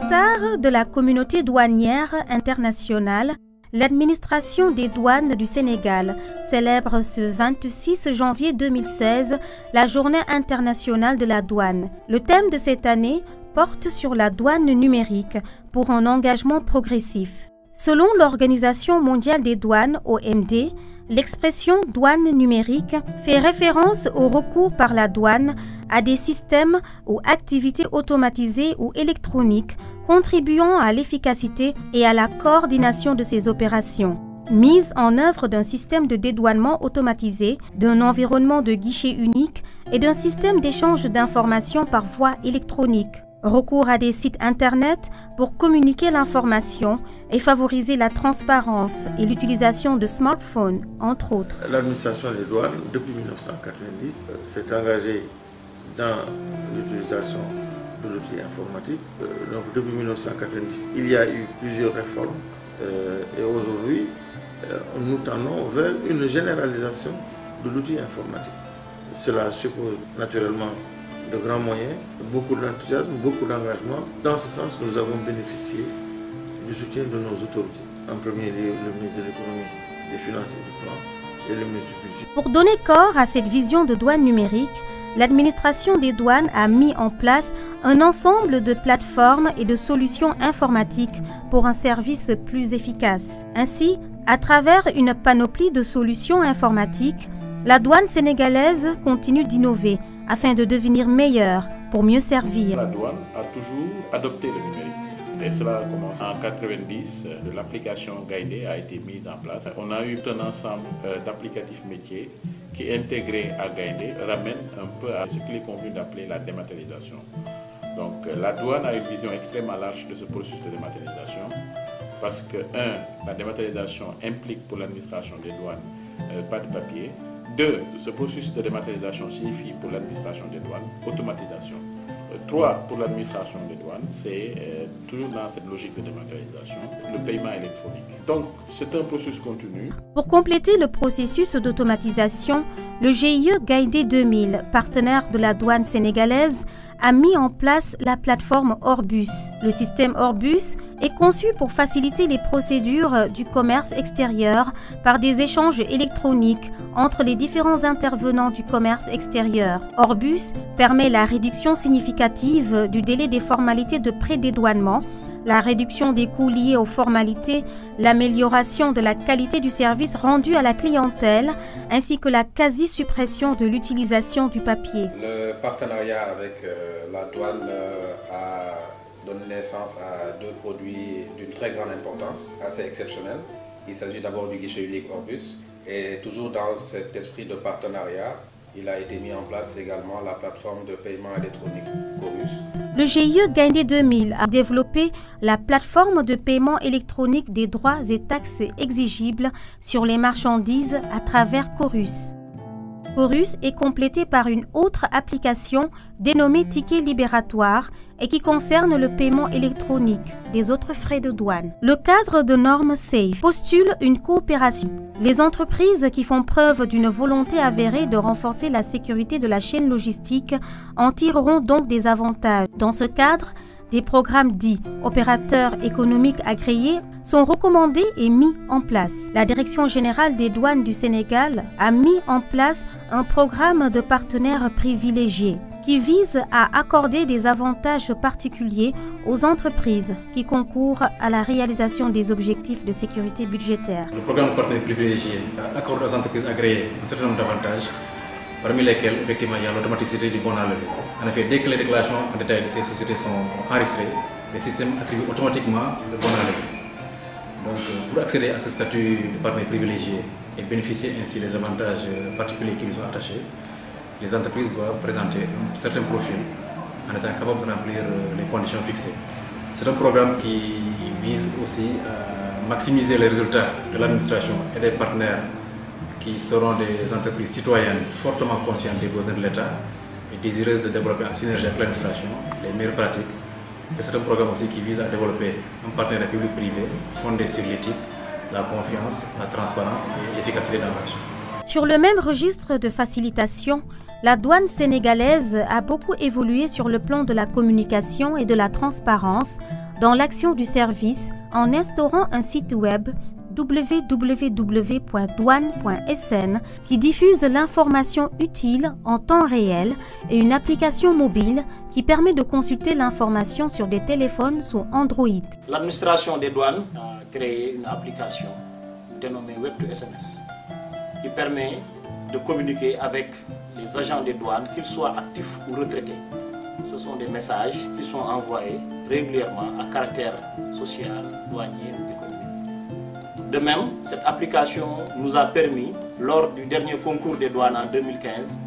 l'instar de la communauté douanière internationale, l'administration des douanes du Sénégal célèbre ce 26 janvier 2016 la Journée internationale de la douane. Le thème de cette année porte sur la douane numérique pour un engagement progressif. Selon l'Organisation mondiale des douanes, OMD, l'expression douane numérique fait référence au recours par la douane à des systèmes ou activités automatisées ou électroniques contribuant à l'efficacité et à la coordination de ces opérations. Mise en œuvre d'un système de dédouanement automatisé, d'un environnement de guichet unique et d'un système d'échange d'informations par voie électronique. Recours à des sites Internet pour communiquer l'information et favoriser la transparence et l'utilisation de smartphones, entre autres. L'administration des douanes, depuis 1990, s'est engagée dans l'utilisation de l'outil informatique. Donc, depuis 1990, il y a eu plusieurs réformes et aujourd'hui, nous tendons vers une généralisation de l'outil informatique. Cela suppose naturellement de grands moyens, beaucoup d'enthousiasme, beaucoup d'engagement. Dans ce sens, nous avons bénéficié du soutien de nos autorités. En premier lieu, le ministre de l'Économie, des Finances et du Plan et le ministre du Budget. Pour donner corps à cette vision de douane numérique, l'administration des douanes a mis en place un ensemble de plateformes et de solutions informatiques pour un service plus efficace. Ainsi, à travers une panoplie de solutions informatiques, la douane sénégalaise continue d'innover afin de devenir meilleure pour mieux servir. La douane a toujours adopté le numérique. Et cela a commencé en 1990, l'application Gaïndé a été mise en place. On a eu un ensemble d'applicatifs métiers qui, intégrés à Gaïndé, ramènent un peu à ce qu'il est convenu d'appeler la dématérialisation. Donc la douane a une vision extrêmement large de ce processus de dématérialisation parce que, la dématérialisation implique pour l'administration des douanes pas de papier. 2, ce processus de dématérialisation signifie pour l'administration des douanes automatisation. 3, pour l'administration des douanes, c'est toujours dans cette logique de dématérialisation, le paiement électronique. Donc, c'est un processus continu. Pour compléter le processus d'automatisation, le GIE Gaïndé 2000, partenaire de la douane sénégalaise, a mis en place la plateforme Orbus. Le système Orbus est conçu pour faciliter les procédures du commerce extérieur par des échanges électroniques entre les différents intervenants du commerce extérieur. Orbus permet la réduction significative du délai des formalités de prédédouanement, la réduction des coûts liés aux formalités, l'amélioration de la qualité du service rendu à la clientèle, ainsi que la quasi-suppression de l'utilisation du papier. Le partenariat avec la douane a donné naissance à 2 produits d'une très grande importance, assez exceptionnels. Il s'agit d'abord du guichet unique Orbus et toujours dans cet esprit de partenariat, il a été mis en place également la plateforme de paiement électronique Chorus. Le GIE Gaïndé 2000 a développé la plateforme de paiement électronique des droits et taxes exigibles sur les marchandises à travers Chorus. Chorus est complété par une autre application dénommée Ticket Libératoire et qui concerne le paiement électronique des autres frais de douane. Le cadre de normes SAFE postule une coopération. Les entreprises qui font preuve d'une volonté avérée de renforcer la sécurité de la chaîne logistique en tireront donc des avantages. Dans ce cadre, des programmes dits opérateurs économiques agréés sont recommandés et mis en place. La Direction générale des douanes du Sénégal a mis en place un programme de partenaires privilégiés qui vise à accorder des avantages particuliers aux entreprises qui concourent à la réalisation des objectifs de sécurité budgétaire. Le programme de partenaires privilégiés accorde aux entreprises agréées un certain nombre d'avantages, parmi lesquels, effectivement, il y a l'automaticité du bon à lever. En effet, dès que les déclarations en détail de ces sociétés sont enregistrées, les systèmes attribuent automatiquement le bon à lever. Donc, pour accéder à ce statut de partenaire privilégié et bénéficier ainsi des avantages particuliers qui lui sont attachés, les entreprises doivent présenter un certain profil en étant capables de remplir les conditions fixées. C'est un programme qui vise aussi à maximiser les résultats de l'administration et des partenaires qui seront des entreprises citoyennes fortement conscientes des besoins de l'État et désireuses de développer en synergie avec l'administration les meilleures pratiques. Et c'est un programme aussi qui vise à développer un partenariat public-privé fondé sur l'éthique, la confiance, la transparence et l'efficacité dans l'action. Sur le même registre de facilitation, la douane sénégalaise a beaucoup évolué sur le plan de la communication et de la transparence dans l'action du service en instaurant un site web www.douane.sn qui diffuse l'information utile en temps réel et une application mobile qui permet de consulter l'information sur des téléphones sous Android. L'administration des douanes a créé une application dénommée Web2SMS qui permet de communiquer avec les agents des douanes, qu'ils soient actifs ou retraités. Ce sont des messages qui sont envoyés régulièrement à caractère social, douanier ou économique. De même, cette application nous a permis, lors du dernier concours des douanes en 2015,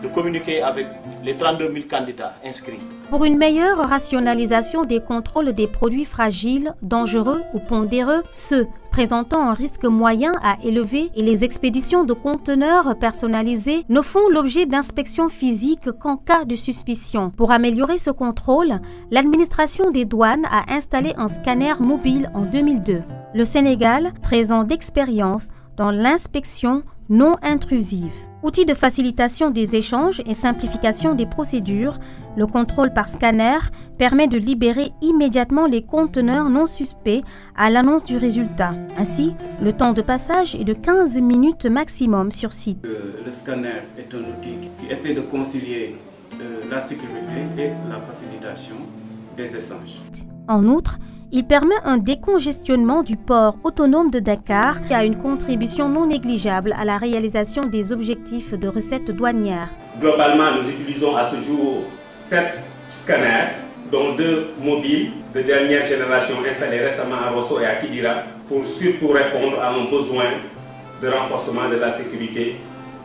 de communiquer avec les 32 000 candidats inscrits. Pour une meilleure rationalisation des contrôles des produits fragiles, dangereux ou pondéreux, ceux présentant un risque moyen à élevé et les expéditions de conteneurs personnalisés ne font l'objet d'inspections physiques qu'en cas de suspicion. Pour améliorer ce contrôle, l'administration des douanes a installé un scanner mobile en 2002. Le Sénégal, 13 ans d'expérience dans l'inspection non intrusive. Outil de facilitation des échanges et simplification des procédures, le contrôle par scanner permet de libérer immédiatement les conteneurs non suspects à l'annonce du résultat. Ainsi, le temps de passage est de 15 minutes maximum sur site. Le scanner est un outil qui essaie de concilier la sécurité et la facilitation des échanges. En outre, il permet un décongestionnement du port autonome de Dakar et a une contribution non négligeable à la réalisation des objectifs de recettes douanières. Globalement, nous utilisons à ce jour 7 scanners, dont 2 mobiles de dernière génération installés récemment à Rosso et à Kidira, pour surtout répondre à un besoin de renforcement de la sécurité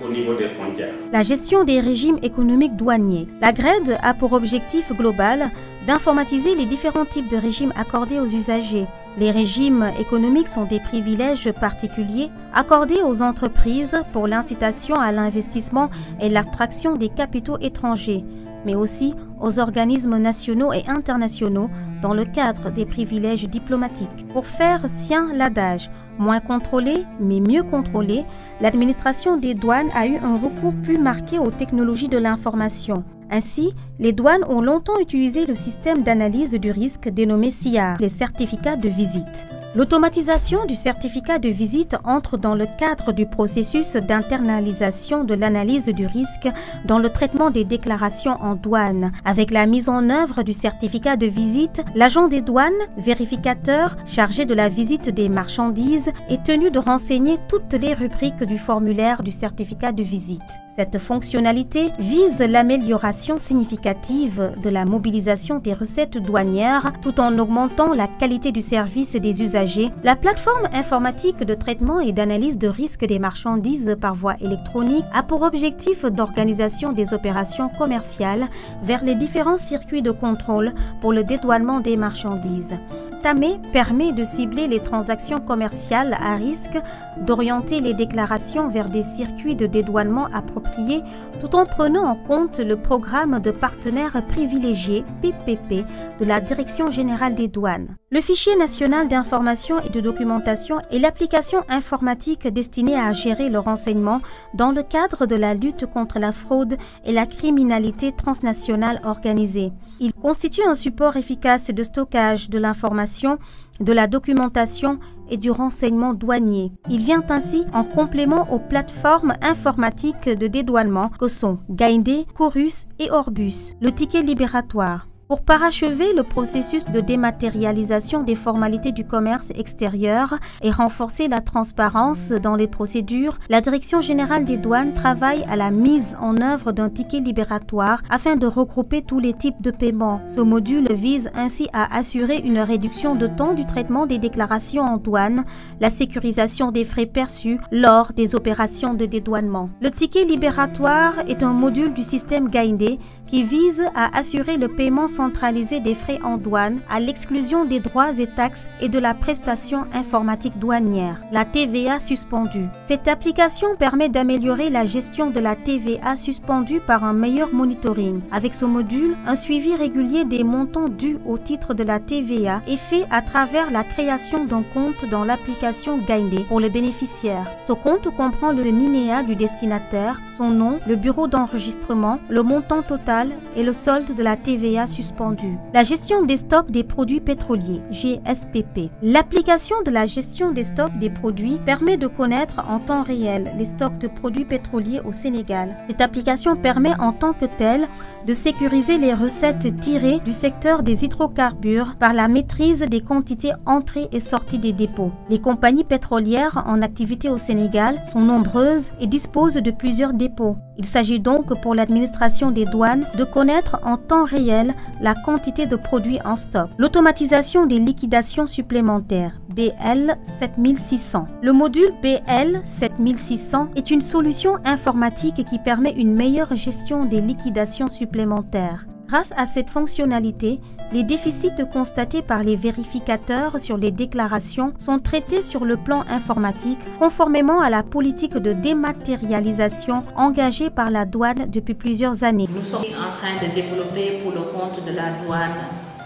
au niveau des frontières. La gestion des régimes économiques douaniers. La GRED a pour objectif global d'informatiser les différents types de régimes accordés aux usagers. Les régimes économiques sont des privilèges particuliers accordés aux entreprises pour l'incitation à l'investissement et l'attraction des capitaux étrangers, mais aussi aux organismes nationaux et internationaux dans le cadre des privilèges diplomatiques. Pour faire sien l'adage « moins contrôlé, mais mieux contrôlé », l'administration des douanes a eu un recours plus marqué aux technologies de l'information. Ainsi, les douanes ont longtemps utilisé le système d'analyse du risque dénommé CIAR, les certificats de visite. L'automatisation du certificat de visite entre dans le cadre du processus d'internalisation de l'analyse du risque dans le traitement des déclarations en douane. Avec la mise en œuvre du certificat de visite, l'agent des douanes, vérificateur chargé de la visite des marchandises, est tenu de renseigner toutes les rubriques du formulaire du certificat de visite. Cette fonctionnalité vise l'amélioration significative de la mobilisation des recettes douanières tout en augmentant la qualité du service des usagers. La plateforme informatique de traitement et d'analyse de risque des marchandises par voie électronique a pour objectif d'organisation des opérations commerciales vers les différents circuits de contrôle pour le dédouanement des marchandises. TAME permet de cibler les transactions commerciales à risque, d'orienter les déclarations vers des circuits de dédouanement appropriés tout en prenant en compte le programme de partenaires privilégiés PPP de la Direction générale des douanes. Le fichier national d'information et de documentation est l'application informatique destinée à gérer le renseignement dans le cadre de la lutte contre la fraude et la criminalité transnationale organisée. Il constitue un support efficace de stockage de l'information, de la documentation et du renseignement douanier. Il vient ainsi en complément aux plateformes informatiques de dédouanement que sont Gaindé, Chorus et Orbus. Le ticket libératoire. Pour parachever le processus de dématérialisation des formalités du commerce extérieur et renforcer la transparence dans les procédures, la Direction générale des douanes travaille à la mise en œuvre d'un ticket libératoire afin de regrouper tous les types de paiements. Ce module vise ainsi à assurer une réduction de temps du traitement des déclarations en douane, la sécurisation des frais perçus lors des opérations de dédouanement. Le ticket libératoire est un module du système Gaindé qui vise à assurer le paiement centralisé des frais en douane à l'exclusion des droits et taxes et de la prestation informatique douanière, la TVA suspendue. Cette application permet d'améliorer la gestion de la TVA suspendue par un meilleur monitoring. Avec ce module, un suivi régulier des montants dus au titre de la TVA est fait à travers la création d'un compte dans l'application Gaindé pour le bénéficiaire. Ce compte comprend le NINEA du destinataire, son nom, le bureau d'enregistrement, le montant total et le solde de la TVA suspendue. suspendue. La gestion des stocks des produits pétroliers, GSPP. L'application de la gestion des stocks des produits permet de connaître en temps réel les stocks de produits pétroliers au Sénégal. Cette application permet en tant que telle de sécuriser les recettes tirées du secteur des hydrocarbures par la maîtrise des quantités entrées et sorties des dépôts. Les compagnies pétrolières en activité au Sénégal sont nombreuses et disposent de plusieurs dépôts. Il s'agit donc pour l'administration des douanes de connaître en temps réel la quantité de produits en stock. L'automatisation des liquidations supplémentaires, BL 7600. Le module BL 7600 est une solution informatique qui permet une meilleure gestion des liquidations supplémentaires. Grâce à cette fonctionnalité, les déficits constatés par les vérificateurs sur les déclarations sont traités sur le plan informatique conformément à la politique de dématérialisation engagée par la douane depuis plusieurs années. Nous sommes en train de développer pour le compte de la douane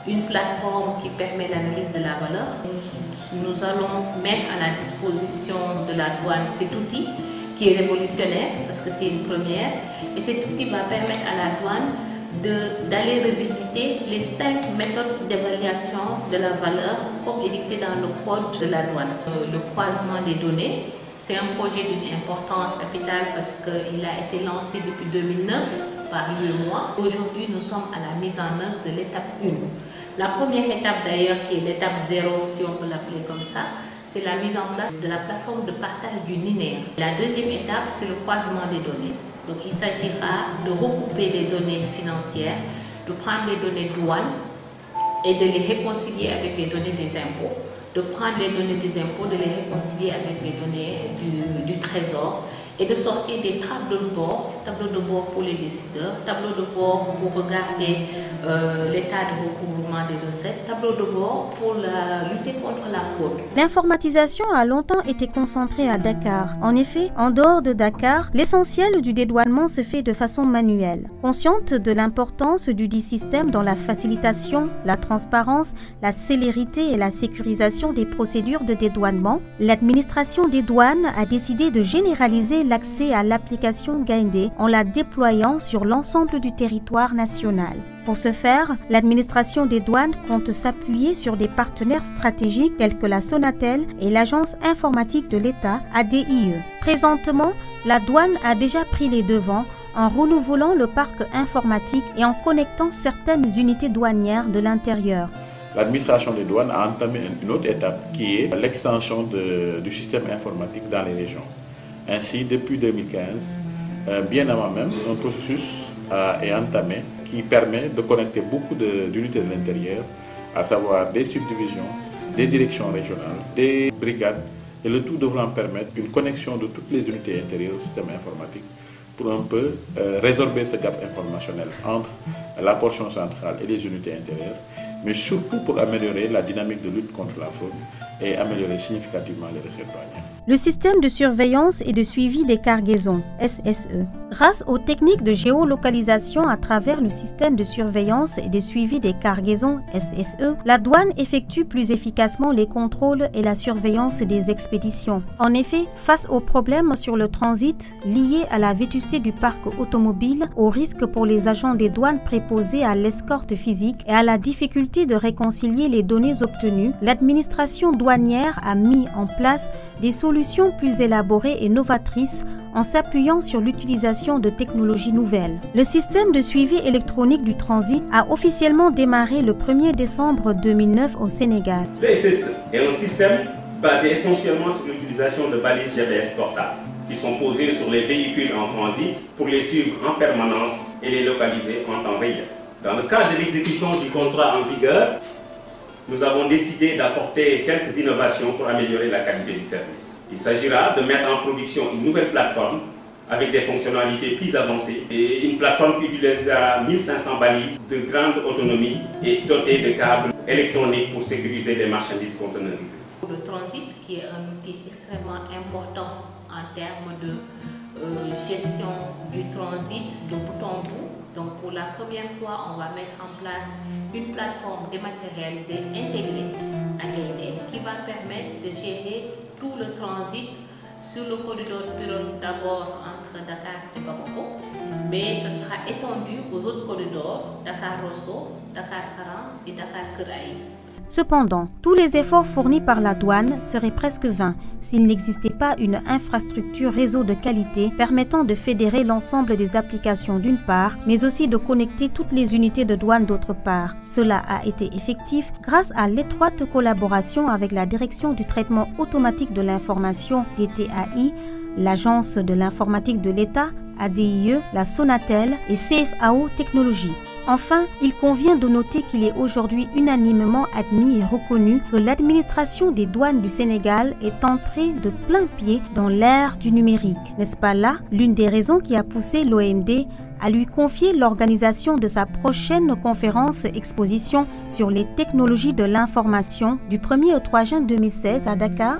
une plateforme qui permet l'analyse de la valeur. Nous allons mettre à la disposition de la douane cet outil qui est révolutionnaire parce que c'est une première et cet outil va permettre à la douane d'aller revisiter les 5 méthodes d'évaluation de la valeur comme édictées dans le code de la douane. Le croisement des données, c'est un projet d'une importance capitale parce qu'il a été lancé depuis 2009 par l'UEMOA. Aujourd'hui, nous sommes à la mise en œuvre de l'étape 1. La première étape d'ailleurs, qui est l'étape 0, si on peut l'appeler comme ça, c'est la mise en place de la plateforme de partage du linéaire. La deuxième étape, c'est le croisement des données. Donc il s'agira de regrouper les données financières, de prendre les données douane et de les réconcilier avec les données des impôts. De prendre les données des impôts, de les réconcilier avec les données du trésor et de sortir des tableaux de bord pour les décideurs, tableaux de bord pour regarder l'état de recouvrement des recettes, tableaux de bord pour lutter contre la fraude. L'informatisation a longtemps été concentrée à Dakar. En effet, en dehors de Dakar, l'essentiel du dédouanement se fait de façon manuelle. Consciente de l'importance du dit système dans la facilitation, la transparence, la célérité et la sécurisation des procédures de dédouanement, l'administration des douanes a décidé de généraliser l'accès à l'application Gaindé en la déployant sur l'ensemble du territoire national. Pour ce faire, l'administration des douanes compte s'appuyer sur des partenaires stratégiques tels que la Sonatel et l'Agence informatique de l'État, ADIE. Présentement, la douane a déjà pris les devants en renouvelant le parc informatique et en connectant certaines unités douanières de l'intérieur. L'administration des douanes a entamé une autre étape qui est l'extension du système informatique dans les régions. Ainsi, depuis 2015, bien avant même, un processus est entamé qui permet de connecter beaucoup d'unités de l'intérieur, à savoir des subdivisions, des directions régionales, des brigades, et le tout devant permettre une connexion de toutes les unités intérieures au système informatique pour un peu résorber ce gap informationnel entre la portion centrale et les unités intérieures, mais surtout pour améliorer la dynamique de lutte contre la fraude et améliorer significativement les recettes douanières. Le système de surveillance et de suivi des cargaisons, SSE. Grâce aux techniques de géolocalisation à travers le système de surveillance et de suivi des cargaisons, SSE, la douane effectue plus efficacement les contrôles et la surveillance des expéditions. En effet, face aux problèmes sur le transit liés à la vétusté du parc automobile, au risque pour les agents des douanes préposés à l'escorte physique et à la difficulté de réconcilier les données obtenues, l'administration douanière a mis en place des solutions plus élaborées et novatrices en s'appuyant sur l'utilisation de technologies nouvelles. Le système de suivi électronique du transit a officiellement démarré le 1er décembre 2009 au Sénégal. Le SSE est un système basé essentiellement sur l'utilisation de balises GPS portables qui sont posées sur les véhicules en transit pour les suivre en permanence et les localiser en temps réel. Dans le cadre de l'exécution du contrat en vigueur, nous avons décidé d'apporter quelques innovations pour améliorer la qualité du service. Il s'agira de mettre en production une nouvelle plateforme avec des fonctionnalités plus avancées et une plateforme qui utilisera 1500 balises de grande autonomie et dotée de câbles électroniques pour sécuriser les marchandises conteneurisées. Le transit, qui est un outil extrêmement important en termes de gestion du transit de bout en bout. Donc pour la première fois, on va mettre en place une plateforme dématérialisée intégrée à Gaindé qui va permettre de gérer tout le transit sur le corridor pilote d'abord entre Dakar et Bamako, mais ce sera étendu aux autres corridors, Dakar-Rosso, Dakar-Karan et Dakar-Keraï. Cependant, tous les efforts fournis par la douane seraient presque vains s'il n'existait pas une infrastructure réseau de qualité permettant de fédérer l'ensemble des applications d'une part, mais aussi de connecter toutes les unités de douane d'autre part. Cela a été effectif grâce à l'étroite collaboration avec la Direction du traitement automatique de l'information DTAI, l'Agence de l'informatique de l'État, ADIE, la Sonatel et CFAO Technologies. Enfin, il convient de noter qu'il est aujourd'hui unanimement admis et reconnu que l'administration des douanes du Sénégal est entrée de plein pied dans l'ère du numérique. N'est-ce pas là l'une des raisons qui a poussé l'OMD à lui confier l'organisation de sa prochaine conférence-exposition sur les technologies de l'information du 1er au 3 juin 2016 à Dakar?